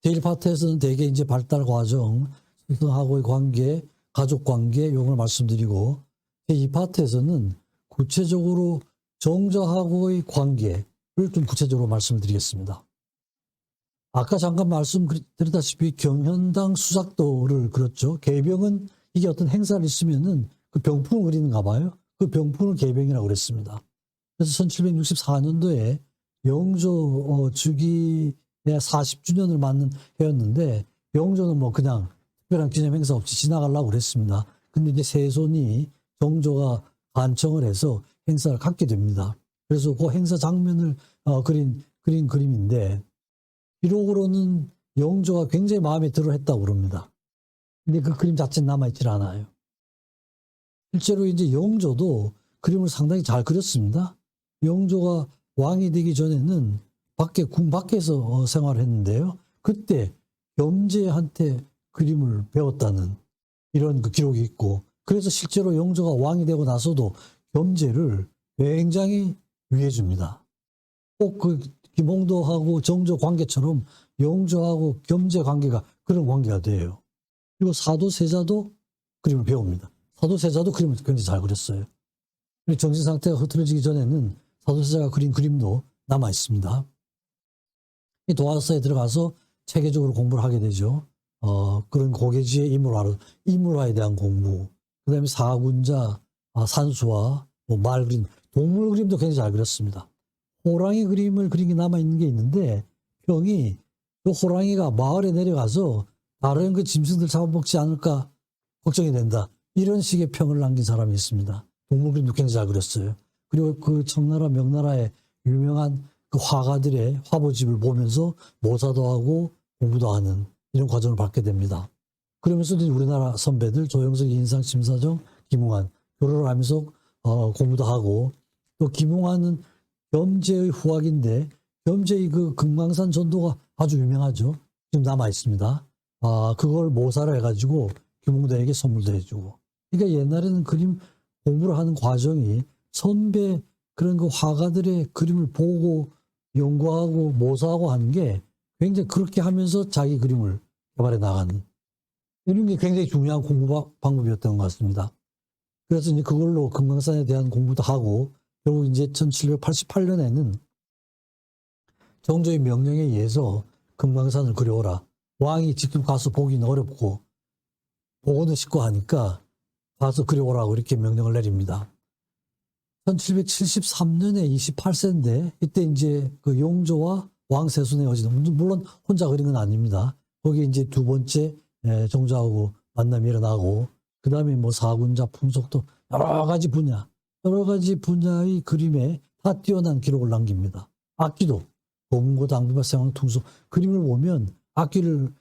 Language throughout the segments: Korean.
제1파트에서는 대개 이제 발달 과정, 스승하고의 관계, 가족 관계 요걸 말씀드리고, 제2파트에서는 구체적으로 정자하고의 관계를 좀 구체적으로 말씀드리겠습니다. 아까 잠깐 말씀드렸다시피 경현당 수작도를 그렸죠. 계병은 이게 어떤 행사를 있으면은 그 병풍을 그리는가 봐요. 그 병풍을 계병이라고 그랬습니다. 그래서 1764년도에 영조 주기의 40주년을 맞는 해였는데, 영조는 뭐 그냥 특별한 기념 행사 없이 지나가려고 그랬습니다. 근데 이제 세손이 정조가 간청을 해서 행사를 갖게 됩니다. 그래서 그 행사 장면을 그린 그림인데, 기록으로는 영조가 굉장히 마음에 들어 했다고 그럽니다. 근데 그 그림 자체는 남아있질 않아요. 실제로 이제 영조도 그림을 상당히 잘 그렸습니다. 영조가 왕이 되기 전에는 군 밖에서 생활을 했는데요. 그때 겸제한테 그림을 배웠다는 이런 그 기록이 있고, 그래서 실제로 영조가 왕이 되고 나서도 겸제를 굉장히 위해줍니다. 꼭 그 김홍도하고 정조 관계처럼 영조하고 겸제 관계가 그런 관계가 돼요. 그리고 사도세자도 그림을 배웁니다. 사도세자도 그림을 굉장히 잘 그렸어요. 정신 상태가 흐트러지기 전에는 사도세자가 그린 그림도 남아 있습니다. 이 도화서에 들어가서 체계적으로 공부를 하게 되죠. 그런 고계지의 인물화에 대한 공부, 그 다음에 사군자, 산수화, 뭐 말 그림, 동물 그림도 굉장히 잘 그렸습니다. 호랑이 그림을 그린 게 남아있는 게 있는데, 평이 그 호랑이가 마을에 내려가서 다른 그 짐승들 잡아먹지 않을까 걱정이 된다. 이런 식의 평을 남긴 사람이 있습니다. 동물 그림도 굉장히 잘 그렸어요. 그리고 그 청나라, 명나라의 유명한 그 화가들의 화보집을 보면서 모사도 하고 공부도 하는 이런 과정을 받게 됩니다. 그러면서 우리나라 선배들 조영석, 이인상, 심사정, 김웅환 교류를 하면서 공부도 하고, 또 김웅환은 겸제의 후학인데 겸제의 그 금강산 전도가 아주 유명하죠. 지금 남아 있습니다. 그걸 모사를 해가지고 김웅대에게 선물도 해주고. 그러니까 옛날에는 그림 공부를 하는 과정이 선배 그런 그 화가들의 그림을 보고 연구하고 모사하고 하는 게 굉장히, 그렇게 하면서 자기 그림을 개발해 나가는 이런 게 굉장히 중요한 공부 방법이었던 것 같습니다. 그래서 이제 그걸로 금강산에 대한 공부도 하고, 결국 이제 1788년에는 정조의 명령에 의해서 금강산을 그려오라. 왕이 직접 가서 보기는 어렵고 보고는 쉽고 하니까 가서 그려오라고 이렇게 명령을 내립니다. 1773년에 28세인데 이때 이제 그 용조와 왕세손의 여진, 물론 혼자 그린 건 아닙니다. 거기에 이제 두 번째 정조하고 만남이 일어나고, 그 다음에 뭐 사군자, 풍속도 여러 가지 분야의 그림에 다 뛰어난 기록을 남깁니다. 악기도 고문고, 당비바, 생황, 퉁소 그림을 보면 악기를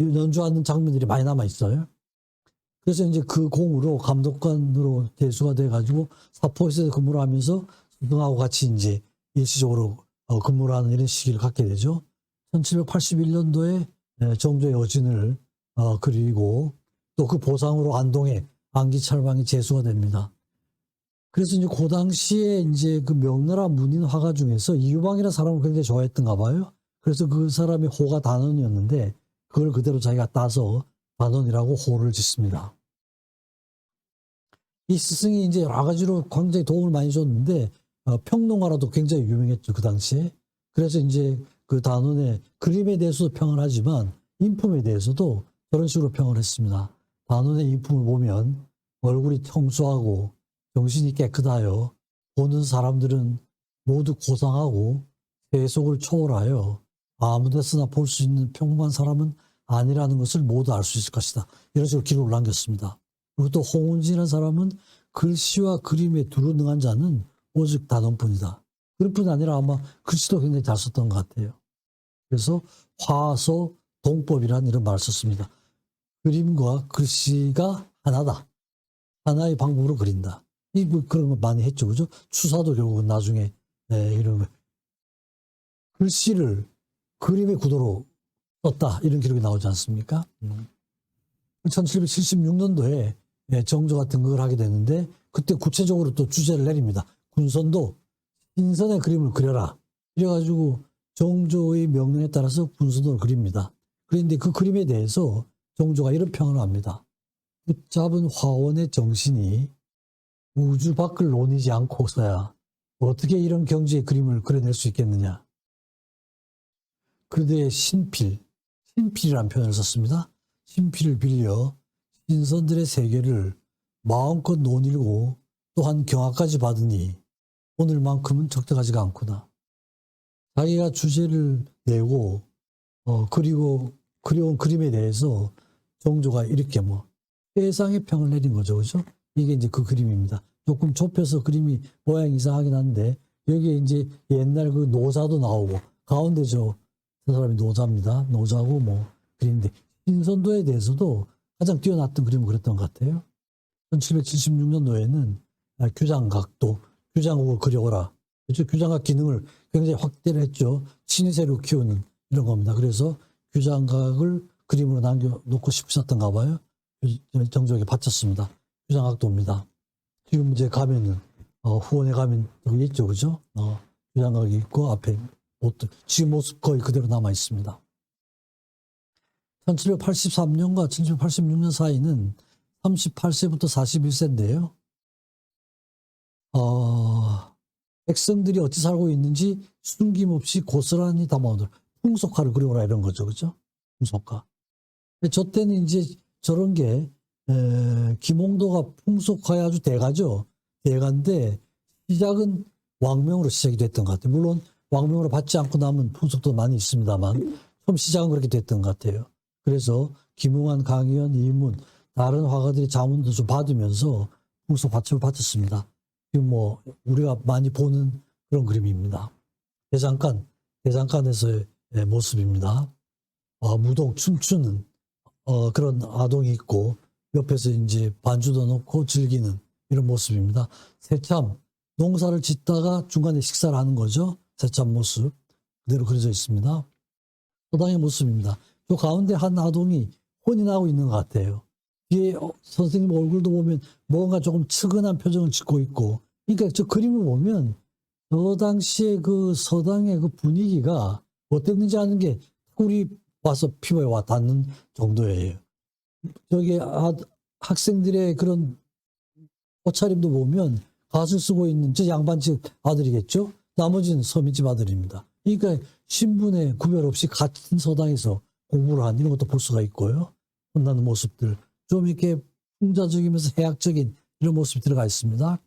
연주하는 장면들이 많이 남아 있어요. 그래서 이제 그 공으로 감독관으로 대수가 돼가지고 사포에서 근무를 하면서 수등하고 같이 이제 일시적으로 근무를 하는 이런 시기를 갖게 되죠. 1781년도에 정조의 여진을 그리고, 또 그 보상으로 안동에 안기찰방이 제수가 됩니다. 그래서 이제 그 당시에 이제 그 명나라 문인 화가 중에서 이유방이라는 사람을 굉장히 좋아했던가 봐요. 그래서 그 사람이 호가 단원이었는데 그걸 그대로 자기가 따서 단원이라고 호를 짓습니다. 이 스승이 이제 여러 가지로 굉장히 도움을 많이 줬는데 평론가로도 굉장히 유명했죠, 그 당시에. 그래서 이제 그 단원의 그림에 대해서도 평을 하지만 인품에 대해서도 그런 식으로 평을 했습니다. 단원의 인품을 보면 얼굴이 청수하고 정신이 깨끗하여 보는 사람들은 모두 고상하고 세속을 초월하여 아무 데서나 볼 수 있는 평범한 사람은 아니라는 것을 모두 알 수 있을 것이다. 이런 식으로 기록을 남겼습니다. 그리고 또 홍은진이라는 사람은 글씨와 그림에 두루 능한 자는 오직 단원뿐이다. 그뿐 아니라 아마 글씨도 굉장히 잘 썼던 것 같아요. 그래서 화소 동법이라는 이런 말을 썼습니다. 그림과 글씨가 하나다. 하나의 방법으로 그린다. 그런 거 많이 했죠. 그죠? 추사도 결국은 나중에 이런 글씨를 그림의 구도로 썼다. 이런 기록이 나오지 않습니까? 1776년도에 정조가 등극을 하게 되는데 그때 구체적으로 또 주제를 내립니다. 군선도 신선의 그림을 그려라. 이래가지고 정조의 명령에 따라서 분수도를 그립니다. 그런데 그 그림에 대해서 정조가 이런 평을 합니다. 붙잡은 화원의 정신이 우주 밖을 논이지 않고서야 어떻게 이런 경지의 그림을 그려낼 수 있겠느냐. 그대의 신필이라는 표현을 썼습니다. 신필을 빌려 신선들의 세계를 마음껏 논일고 또한 경악까지 받으니 오늘만큼은 적당하지가 않구나. 자기가 주제를 내고 그리고 그려온 그림에 대해서 정조가 이렇게 세상의 평을 내린 거죠. 그죠? 이게 이제 그 그림입니다. 조금 좁혀서 그림이 모양이 이상하긴 한데 여기에 이제 옛날 그 노자도 나오고 가운데 저 사람이 노자입니다. 노자고 그림인데 신선도에 대해서도 가장 뛰어났던 그림을 그렸던 것 같아요. 1776년도에는 규장각도 규장국을 그려오라. 그렇죠? 규장각 기능을 굉장히 확대를 했죠. 신세로 키우는 이런 겁니다. 그래서 규장각을 그림으로 남겨놓고 싶으셨던가 봐요. 정조에게 바쳤습니다. 규장각도입니다. 지금 이제 가면은 후원에 가면 여기 있죠, 그죠? 규장각이 있고 앞에 옷들 지금 모습 거의 그대로 남아 있습니다. 1783년과 1786년 사이는 38세부터 41세인데요. 백성들이 어찌 살고 있는지 숨김없이 고스란히 담아오는 풍속화를 그려오라 이런 거죠. 그죠? 풍속화. 저 때는 이제 저런 게 김홍도가 풍속화의 아주 대가죠. 대가인데 시작은 왕명으로 시작이 됐던 것 같아요. 물론 왕명으로 받지 않고 남은 풍속도 많이 있습니다만 처음 시작은 그렇게 됐던 것 같아요. 그래서 김웅환, 강희연, 이문 다른 화가들이 자문도 좀 받으면서 풍속 받침을 받았습니다. 지금 우리가 많이 보는 그런 그림입니다. 대장간에서의 모습입니다. 무동 춤추는 그런 아동이 있고 옆에서 이제 반주도 넣고 즐기는 이런 모습입니다. 새참 농사를 짓다가 중간에 식사를 하는 거죠. 새참 모습 그대로 그려져 있습니다. 서당의 모습입니다. 저 가운데 한 아동이 혼인하고 있는 것 같아요. 뒤에 선생님 얼굴도 보면 뭔가 조금 측은한 표정을 짓고 있고, 그러니까 저 그림을 보면 저 당시에 그 서당의 그 분위기가 어땠는지 하는 게 우리 와서 피부에 와 닿는 정도예요. 저기 학생들의 그런 옷차림도 보면 갓을 쓰고 있는 저 양반집 아들이겠죠? 나머지는 서민집 아들입니다. 그러니까 신분의 구별 없이 같은 서당에서 공부를 한 이런 것도 볼 수가 있고요. 혼나는 모습들. 좀 이렇게 풍자적이면서 해학적인 이런 모습이 들어가 있습니다.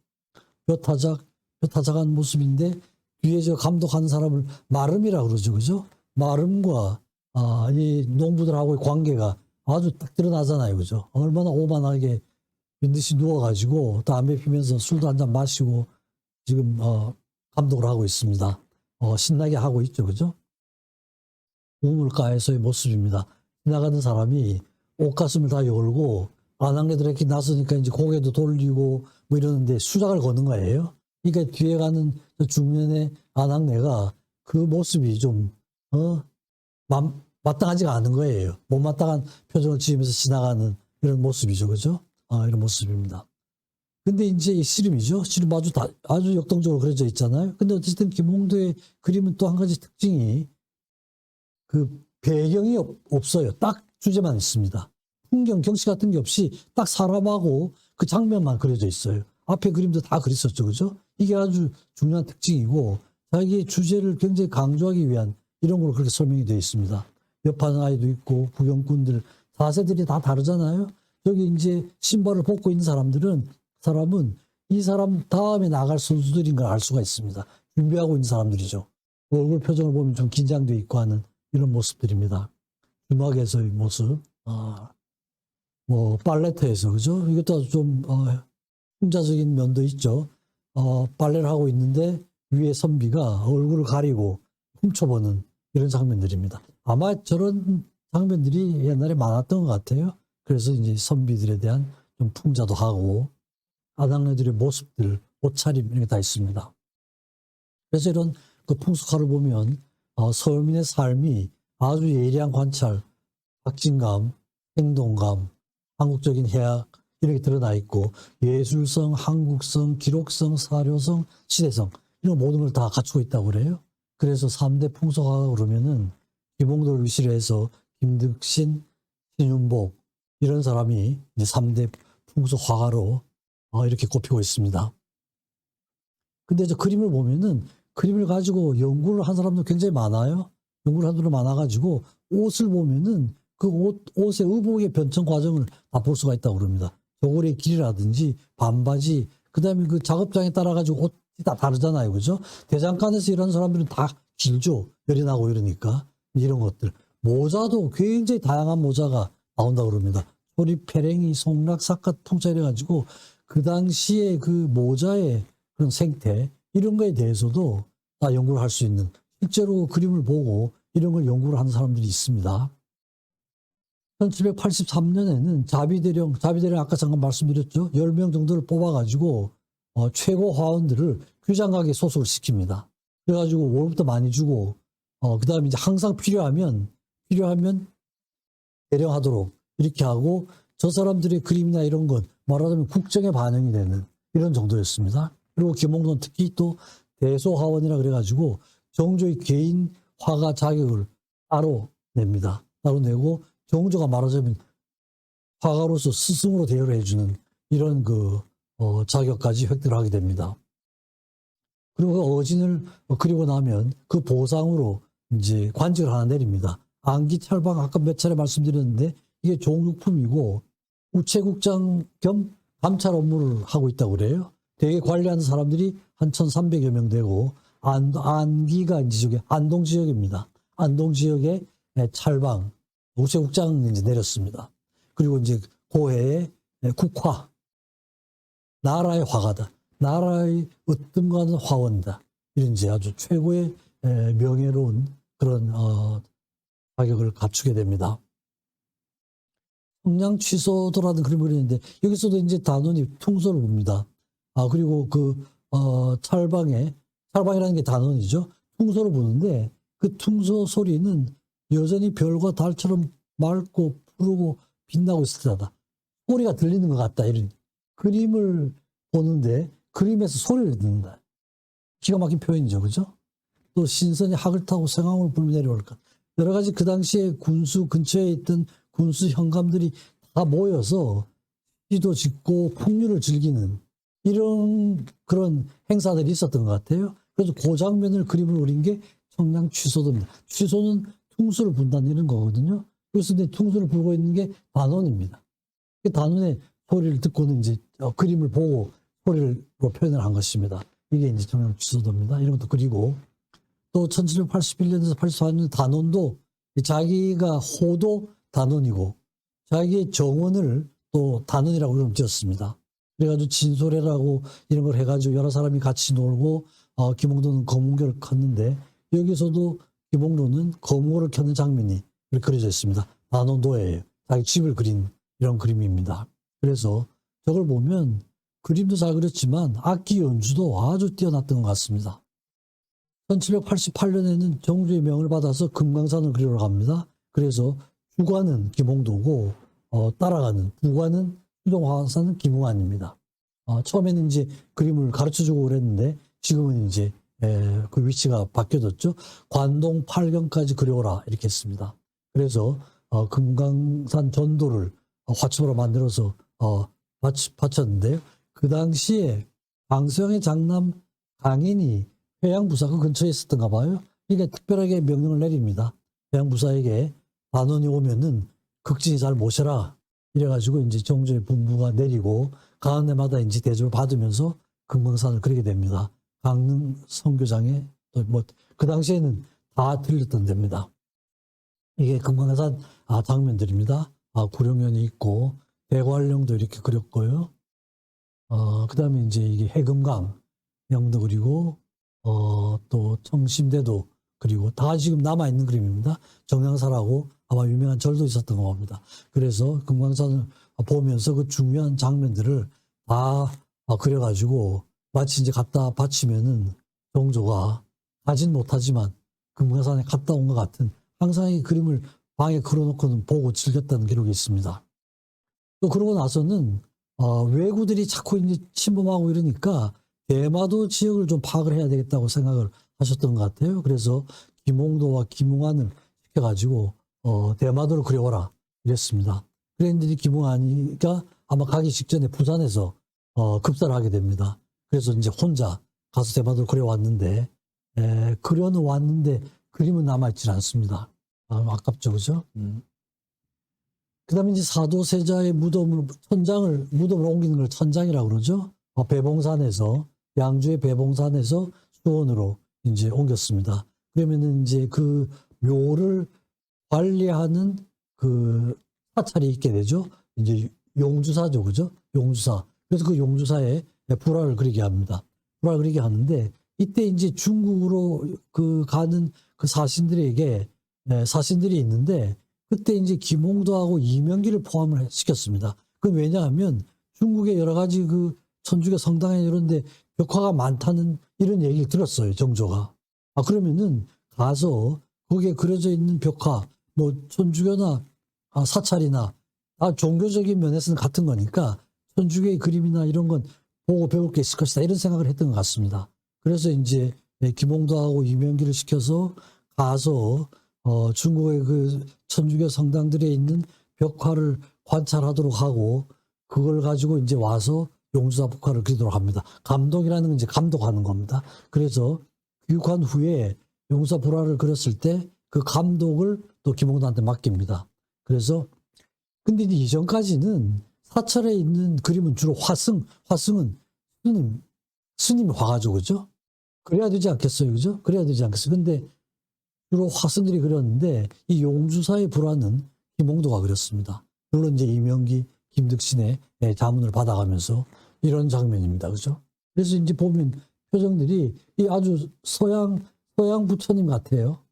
벼타작한 모습인데 뒤에 저 감독하는 사람을 마름이라고 그러죠. 그죠? 마름과 이 농부들하고의 관계가 아주 딱 드러나잖아요. 그죠? 얼마나 오만하게 빈듯이 누워가지고 담배 피면서 술도 한잔 마시고 지금 감독을 하고 있습니다. 신나게 하고 있죠. 그죠? 우물가에서의 모습입니다. 지나가는 사람이 옷가슴을 다 열고 아낙네들 이렇게 나서니까 이제 고개도 돌리고 이러는데 수작을 거는 거예요. 그러니까 뒤에 가는 중년의 아낙네가 그 모습이 좀 마땅하지가 않은 거예요. 못마땅한 표정을 지으면서 지나가는 이런 모습이죠. 그죠? 이런 모습입니다. 근데 이제 이 씨름이죠. 씨름 아주 역동적으로 그려져 있잖아요. 근데 어쨌든 김홍도의 그림은 또 한 가지 특징이 그 배경이 없어요. 딱 주제만 있습니다. 경치 같은 게 없이 딱 사람하고 그 장면만 그려져 있어요. 앞에 그림도 다 그렸었죠. 그죠? 이게 아주 중요한 특징이고 자기의 주제를 굉장히 강조하기 위한 이런 걸로 그렇게 설명이 되어 있습니다. 옆하는 아이도 있고 구경꾼들 자세들이 다 다르잖아요. 여기 이제 신발을 벗고 있는 사람은 이 사람 다음에 나갈 선수들인 걸 알 수가 있습니다. 준비하고 있는 사람들이죠. 얼굴 표정을 보면 좀 긴장되어 있고 하는 이런 모습들입니다. 주막에서의 모습, 발레트에서, 그죠? 이것도 좀, 풍자적인 면도 있죠. 발레를 하고 있는데 위에 선비가 얼굴을 가리고 훔쳐보는 이런 장면들입니다. 아마 저런 장면들이 옛날에 많았던 것 같아요. 그래서 이제 선비들에 대한 좀 풍자도 하고, 아낙네들의 모습들, 옷차림, 이런 게 다 있습니다. 그래서 이런 그 풍속화를 보면, 서민의 삶이 아주 예리한 관찰, 박진감, 행동감, 한국적인 해학 이런 게 드러나 있고 예술성, 한국성, 기록성, 사료성, 시대성 이런 모든 걸 다 갖추고 있다고 그래요. 그래서 3대 풍속화가 그러면은 김홍도를 위시로 해서 김득신, 신윤복 이런 사람이 이제 3대 풍속화가로 이렇게 꼽히고 있습니다. 근데 저 그림을 보면은 그림을 가지고 연구를 한 사람도 굉장히 많아요. 연구를 한 사람도 많아가지고 옷을 보면은 그 옷의 의복의 변천 과정을 다 볼 수가 있다고 그럽니다. 저고리의 길이라든지 반바지, 그 다음에 그 작업장에 따라가지고 옷이 다 다르잖아요. 그죠? 대장간에서 일하는 사람들은 다 길죠. 열이 나고 이러니까. 이런 것들. 모자도 굉장히 다양한 모자가 나온다고 그럽니다. 소리, 페랭이, 송락, 사카, 통짜 이래가지고 그 당시에 그 모자의 그런 생태, 이런 거에 대해서도 다 연구를 할 수 있는, 실제로 그림을 보고 이런 걸 연구를 하는 사람들이 있습니다. 1783년에는 자비대령 아까 잠깐 말씀드렸죠. 10명 정도를 뽑아가지고 최고 화원들을 규장각에 소속을 시킵니다. 그래가지고 월급도 많이 주고 그 다음에 이제 항상 필요하면 대령하도록 이렇게 하고, 저 사람들의 그림이나 이런 건 말하자면 국정에 반영이 되는 이런 정도였습니다. 그리고 김홍도는 특히 또 대소화원이라 그래가지고 정조의 개인 화가 자격을 따로 냅니다. 따로 내고 정조가 말하자면 화가로서 스승으로 대우를 해주는 이런 자격까지 획득을 하게 됩니다. 그리고 그 어진을 그리고 나면 그 보상으로 이제 관직을 하나 내립니다. 안기 찰방, 아까 몇 차례 말씀드렸는데 이게 종육품이고 우체국장 겸 감찰 업무를 하고 있다고 그래요. 대개 관리하는 사람들이 한 1,300여 명 되고, 안기가 이제 저기 안동 지역입니다. 안동 지역에 찰방, 우체국장 이제 내렸습니다. 그리고 이제 고해의 국화, 나라의 화가다. 나라의 으뜸가는 화원이다. 이런 이제 아주 최고의 명예로운 그런 자격을 갖추게 됩니다. 청량취소도라는 그림을 그리는데 여기서도 이제 단원이 퉁소를 봅니다. 그리고 찰방이라는 게 단원이죠. 퉁소를 부는데 그 퉁소 소리는 여전히 별과 달처럼 맑고 푸르고 빛나고 있을 때다. 소리가 들리는 것 같다. 이런 그림을 보는데 그림에서 소리를 듣는다. 기가 막힌 표현이죠. 그죠? 또 신선이 학을 타고 생황을 불며 내려올 것. 여러 가지 그 당시에 군수 근처에 있던 군수 현감들이 다 모여서 시도 짓고 풍류를 즐기는 이런 그런 행사들이 있었던 것 같아요. 그래서 그 장면을 그림을 그린 게 청량취소도입니다. 취소는 퉁수를 분다는 이런 거거든요. 그래서 근데 퉁수를 불고 있는 게 단원입니다. 그 단원의 소리를 듣고는 이제 그림을 보고 소리로 표현을 한 것입니다. 이게 이제 청량취소도입니다. 이런 것도 그리고 또 1781년에서 84년 단원도 자기가 호도 단원이고 자기의 정원을 또 단원이라고 이름 지었습니다. 그래가지고 진소래라고 이런 걸 해가지고 여러 사람이 같이 놀고 김홍도는 거문교를 컸는데 여기서도 김홍도는 거문교를 켜는 장면이 그려져 있습니다. 단원도에 자기 집을 그린 이런 그림입니다. 그래서 저걸 보면 그림도 잘 그렸지만 악기 연주도 아주 뛰어났던 것 같습니다. 1788년에는 정조의 명을 받아서 금강산을 그리러 갑니다. 그래서 주관은 김홍도고 따라가는 부관은 수종화사는 김웅환입니다. 처음에는 이제 그림을 가르쳐주고 그랬는데 지금은 이제 그 위치가 바뀌어졌죠. 관동 8경까지 그려오라 이렇게 했습니다. 그래서 금강산 전도를 화초로 만들어서 바쳤는데요. 그 당시에 방수영의 장남 강인이 회양부사 그 근처에 있었던가 봐요. 그러니까 특별하게 명령을 내립니다. 회양부사에게 반원이 오면은 극진히 잘 모셔라. 이래가지고 이제 정조의 분부가 내리고 가는 데마다 이제 대접을 받으면서 금강산을 그리게 됩니다. 강릉 선교장에 또 그 당시에는 다 들렸던 데입니다. 이게 금강산 장면들입니다. 구룡현이 있고 대관령도 이렇게 그렸고요. 그 다음에 이제 이게 해금강 양도 그리고 또 청심대도 그리고 다 지금 남아있는 그림입니다. 정량사라고 아마 유명한 절도 있었던 것 같습니다. 그래서 금강산을 보면서 그 중요한 장면들을 다 그려가지고 마치 이제 갖다 바치면은 정조가 가진 못하지만 금강산에 갔다 온 것 같은 항상 이 그림을 방에 걸어놓고는 보고 즐겼다는 기록이 있습니다. 또 그러고 나서는 왜구들이 자꾸 이제 침범하고 이러니까 대마도 지역을 좀 파악을 해야 되겠다고 생각을 하셨던 것 같아요. 그래서 김홍도와 김웅환을 시켜가지고 대마도를 그려오라 이랬습니다. 그랬는데 김웅환이가 아마 가기 직전에 부산에서 급사를 하게 됩니다. 그래서 이제 혼자 가서 대마도를 그려왔는데 그려는 왔는데 그림은 남아있질 않습니다. 아깝죠, 그죠? 그다음에 이제 사도세자의 무덤을 옮기는 걸 천장이라고 그러죠. 배봉산에서 양주의 배봉산에서 수원으로 이제 옮겼습니다. 그러면은 이제 그 묘를 관리하는 그 사찰이 있게 되죠. 이제 용주사죠, 그죠? 용주사. 그래서 그 용주사에 불화를 그리게 합니다. 불화를 그리게 하는데 이때 이제 중국으로 그 가는 그 사신들에게 사신들이 있는데 그때 이제 김홍도하고 이명기를 포함을 시켰습니다. 그건 왜냐하면 중국의 여러 가지 그 천주교 성당에 이런데 벽화가 많다는 이런 얘기를 들었어요, 정조가. 그러면은 가서 거기에 그려져 있는 벽화, 뭐 천주교나 사찰이나 종교적인 면에서는 같은 거니까 천주교의 그림이나 이런 건 보고 배울 게 있을 것이다 이런 생각을 했던 것 같습니다. 그래서 이제 김홍도하고 이명기를 시켜서 가서 중국의 그 천주교 성당들에 있는 벽화를 관찰하도록 하고 그걸 가지고 이제 와서 용주사 벽화를 그리도록 합니다. 감독이라는 건 이제 감독하는 겁니다. 그래서 귀국한 후에 용주사 불화를 그렸을 때 그 감독을 또 김홍도한테 맡깁니다. 그래서 근데 이제 이전까지는 사찰에 있는 그림은 주로 화승은 스님 화가죠, 그죠? 그래야 되지 않겠어요, 그죠? 그래야 되지 않겠어요. 근데 주로 화승들이 그렸는데 이 용주사의 불화는 김홍도가 그렸습니다. 물론 이제 이명기, 김득신의 자문을 받아가면서 이런 장면입니다, 그죠? 그래서 이제 보면 표정들이 이 아주 서양 부처님 같아요.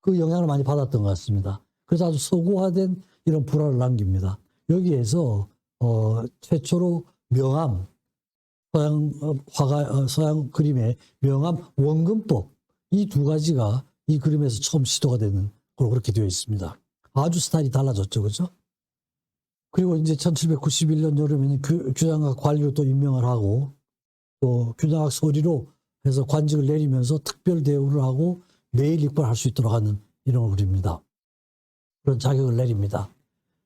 그 영향을 많이 받았던 것 같습니다. 그래서 아주 서구화된 이런 불화를 남깁니다. 여기에서 최초로 명암, 서양 그림의 명암 원근법 이 두 가지가 이 그림에서 처음 시도가 되는 걸로 그렇게 되어 있습니다. 아주 스타일이 달라졌죠, 그죠? 그리고 이제 1791년 여름에는 규장학 관리로 또 임명을 하고 또 규장학 서리로 해서 관직을 내리면서 특별 대우를 하고 매일 입관할 수 있도록 하는 이런 걸 그립니다. 그런 자격을 내립니다.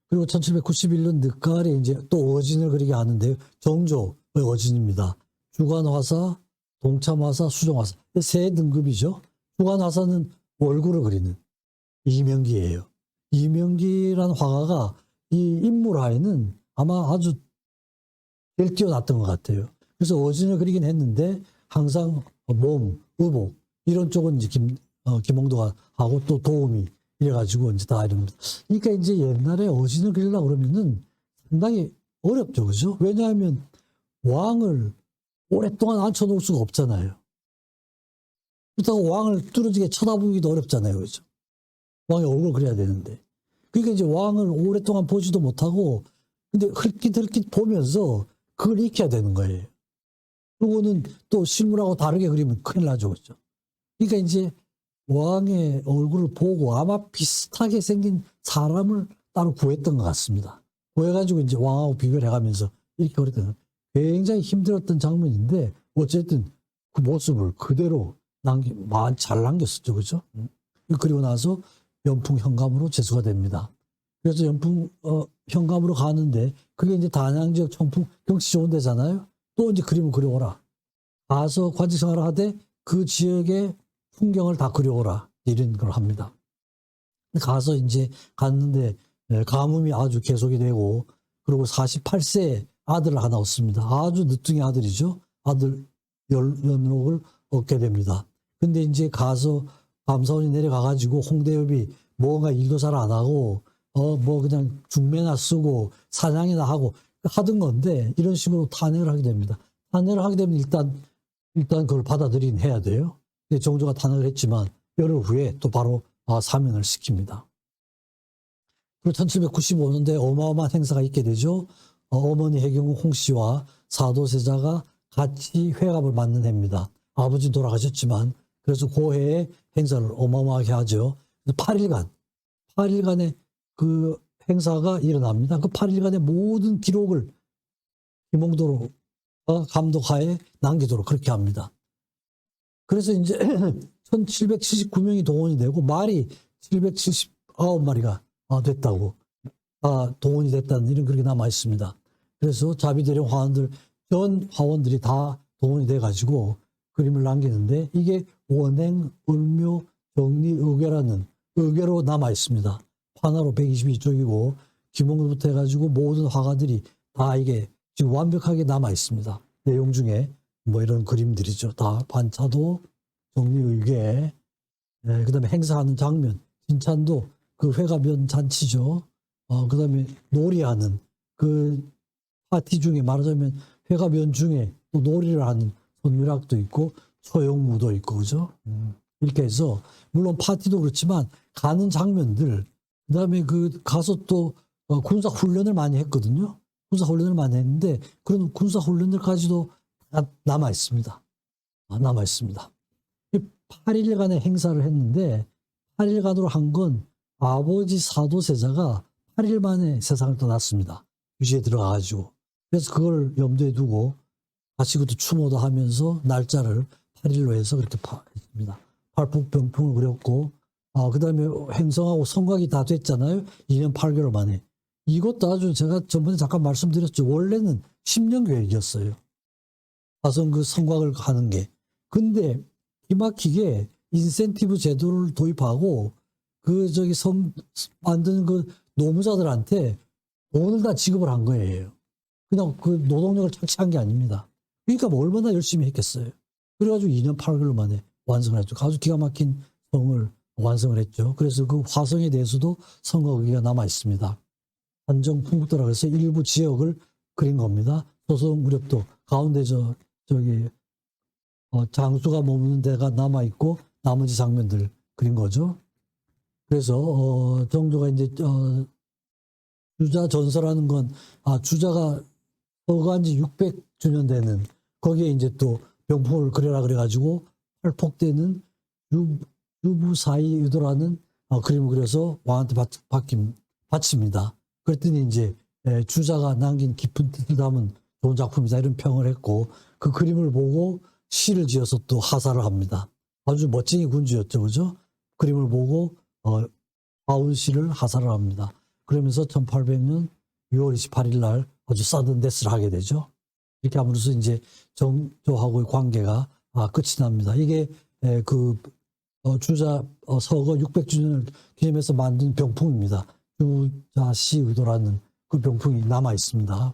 그리고 1791년 늦가을에 이제 또 어진을 그리게 하는데요. 정조의 어진입니다. 주간화사, 동참화사, 수정화사. 세 등급이죠. 주간화사는 얼굴을 그리는 이명기예요. 이명기라는 화가가 이 인물화에는 아마 아주 제일 뛰어났던 것 같아요. 그래서 어진을 그리긴 했는데 항상 몸, 의복 이런 쪽은 이제 김홍도가 하고 또 도우미 이래가지고 이제 다 이런. 그러니까 이제 옛날에 어진을 그리려고 그러면은 상당히 어렵죠, 그죠? 왜냐하면 왕을 오랫동안 앉혀놓을 수가 없잖아요. 그렇다고 왕을 뚫어지게 쳐다보기도 어렵잖아요, 그죠? 왕의 얼굴을 그려야 되는데. 그러니까 이제 왕을 오랫동안 보지도 못하고, 근데 흘깃흘깃 보면서 그걸 익혀야 되는 거예요. 그거는 또 실물하고 다르게 그리면 큰일 나죠, 그죠? 그러니까 이제 왕의 얼굴을 보고 아마 비슷하게 생긴 사람을 따로 구했던 것 같습니다. 구해가지고 이제 왕하고 비교를 해가면서 이렇게 그랬던 굉장히 힘들었던 장면인데 어쨌든 그 모습을 그대로 잘 남겼었죠, 그죠? 그리고 나서 연풍 현감으로 제수가 됩니다. 그래서 연풍 현감으로 가는데 그게 이제 단양 지역 청풍 경치 좋은 데잖아요. 또 이제 그림을 그려오라. 가서 관직 생활을 하되 그 지역의 풍경을 다 그려오라 이런 걸 합니다. 가서 이제 갔는데 가뭄이 아주 계속이 되고 그리고 48세에 아들을 하나 얻습니다. 아주 늦둥이 아들이죠. 아들 연록을 얻게 됩니다. 근데 이제 가서 감사원이 내려가가지고 홍대엽이 뭔가 일도 잘 안 하고 뭐 그냥 중매나 쓰고 사냥이나 하고 하던 건데 이런 식으로 탄핵을 하게 됩니다. 탄핵을 하게 되면 일단 그걸 받아들이긴 해야 돼요. 정조가 탄핵을 했지만 열흘 후에 또 바로 사면을 시킵니다. 그리고 1795년도에 어마어마한 행사가 있게 되죠. 어머니 해경궁 홍씨와 사도세자가 같이 회갑을 맞는 해입니다. 아버지 돌아가셨지만 그래서 그 해에 행사를 어마어마하게 하죠. 8일간의 그 행사가 일어납니다. 그 8일간의 모든 기록을 김홍도로 감독하에 남기도록 그렇게 합니다. 그래서 이제 1779명이 동원이 되고 말이 779마리가 됐다고 동원이 됐다는 일은 그렇게 남아 있습니다. 그래서 자비대령 화원들 전 화원들이 다 동원이 돼 가지고 그림을 남기는데 이게 원행, 을묘, 정리, 의궤라는 의궤로 남아 있습니다. 판화로 122쪽이고 김홍도부터 해가지고 모든 화가들이 다 이게 지금 완벽하게 남아 있습니다. 내용 중에 뭐 이런 그림들이죠. 다 반차도, 정리, 의궤, 그다음에 행사하는 장면, 진찬도 그 회가변 잔치죠. 그다음에 놀이하는 그 파티 중에 말하자면 회가변 중에 또 놀이를 하는 손유락도 있고 소용무도 있고 그죠? 이렇게 해서 물론 파티도 그렇지만 가는 장면들 그다음에 그 가서 또 군사 훈련을 많이 했거든요. 군사 훈련을 많이 했는데 그런 군사 훈련들까지도 다 남아 있습니다. 남아 있습니다. 8일간의 행사를 했는데 8일간으로 한 건 아버지 사도세자가 8일 만에 세상을 떠났습니다. 유지에 들어가가지고. 그래서 그걸 염두에 두고 다시 그것도 추모도 하면서 날짜를 8일로 해서 그렇게 했습니다. 팔북병풍을 그렸고 그 다음에 행성하고 성곽이 다 됐잖아요. 2년 8개월 만에. 이것도 아주 제가 전번에 잠깐 말씀드렸죠. 원래는 10년 계획이었어요. 화성 그 성곽을 하는 게. 근데 기막히게 인센티브 제도를 도입하고 만드는 그 노무자들한테 돈을 다 지급을 한 거예요. 그냥 그 노동력을 착취한 게 아닙니다. 그러니까 뭐 얼마나 열심히 했겠어요. 그래가지고 2년 8개월 만에 완성을 했죠. 아주 기가 막힌 성을 완성을 했죠. 그래서 그 화성에 대해서도 성과 의기가 남아 있습니다. 한정 풍국도라고 해서 일부 지역을 그린 겁니다. 소송 무렵도 가운데 저기 장수가 머무는 데가 남아 있고 나머지 장면들 그린 거죠. 그래서 정조가 이제 주자 전서라는 건 주자가 서거한 지 600주년 되는 거기에 이제 또 병풍을 그려라 그래가지고 팔폭되는 유부사이 유도라는 그림을 그려서 왕한테 바칩니다. 그랬더니 이제 주자가 남긴 깊은 뜻을 담은 좋은 작품이다 이런 평을 했고 그 그림을 보고 시를 지어서 또 하사를 합니다. 아주 멋쟁이 군주였죠, 그죠? 그림을 보고 화운시를 하사를 합니다. 그러면서 1800년 6월 28일 날 아주 서든데스를 하게 되죠. 이렇게 함으로써 이제 정조하고의 관계가 끝이 납니다. 이게 주자 서거 600주년을 기념해서 만든 병풍입니다. 주자시 의도라는 그 병풍이 남아 있습니다.